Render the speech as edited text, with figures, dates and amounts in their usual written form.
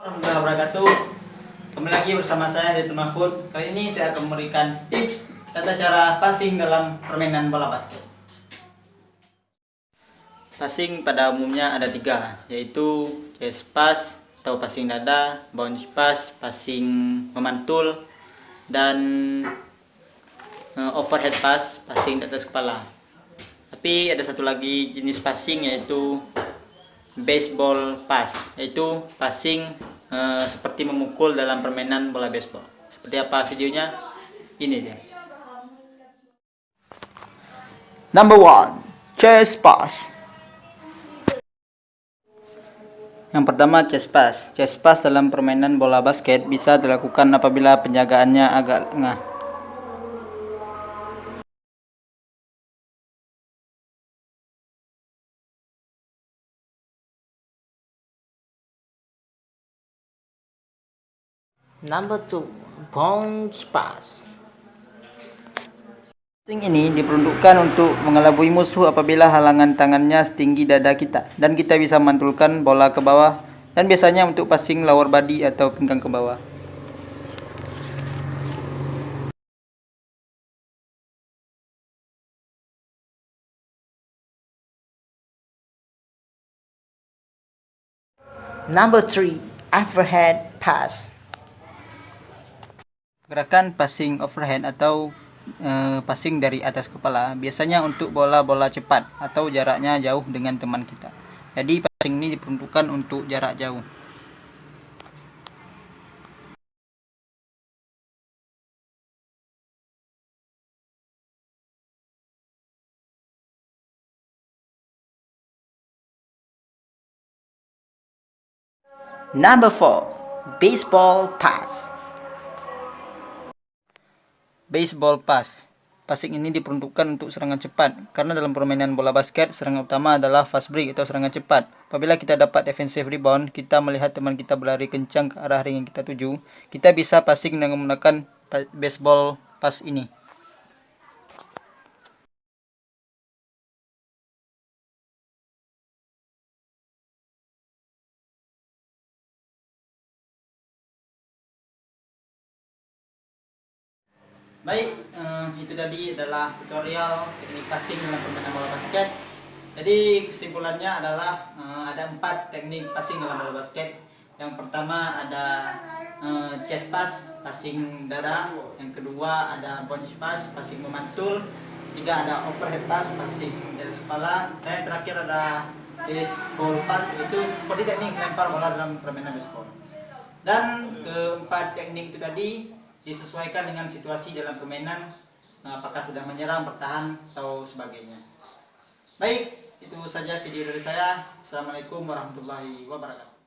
Warahmatullahi wabarakatuh. Kembali lagi bersama saya Ridwan Mahfud. Kali ini saya akan memberikan tips tata cara passing dalam permainan bola basket. Passing pada umumnya ada tiga, yaitu chest pass atau passing dada, bounce pass, passing memantul, dan overhead pass, passing di atas kepala. Tapi ada satu lagi jenis passing, yaitu baseball pass, yaitu passing seperti memukul dalam permainan bola baseball. Seperti apa videonya? Ini dia. Number 1, chest pass. Yang pertama, chest pass. Chest pass dalam permainan bola basket bisa dilakukan apabila penjagaannya agak lengah. Number 2, bounce pass. Passing ini diperuntukkan untuk mengelabui musuh apabila halangan tangannya setinggi dada kita, dan kita bisa memantulkan bola ke bawah, dan biasanya untuk passing lower body atau pinggang ke bawah. Number 3, overhead pass. Gerakan passing overhead atau passing dari atas kepala biasanya untuk bola-bola cepat atau jaraknya jauh dengan teman kita. Jadi passing ini diperuntukkan untuk jarak jauh. Number 4, baseball pass. Baseball pass. Passing ini diperuntukkan untuk serangan cepat, karena dalam permainan bola basket, serangan utama adalah fast break atau serangan cepat. Apabila kita dapat defensive rebound, kita melihat teman kita berlari kencang ke arah ring yang kita tuju, kita bisa passing dengan menggunakan baseball pass ini. Baik, itu tadi adalah tutorial teknik passing dalam permainan bola basket. Jadi kesimpulannya adalah ada 4 teknik passing dalam bola basket. Yang pertama ada chest pass, passing dada. Yang kedua ada bounce pass, passing memantul. Ketiga ada overhead pass, passing dari kepala. Dan yang terakhir ada baseball pass, itu seperti teknik lempar bola dalam permainan baseball. Dan keempat teknik itu tadi disesuaikan dengan situasi dalam permainan, apakah sedang menyerang, bertahan, atau sebagainya. Baik, itu saja video dari saya. Assalamualaikum warahmatullahi wabarakatuh.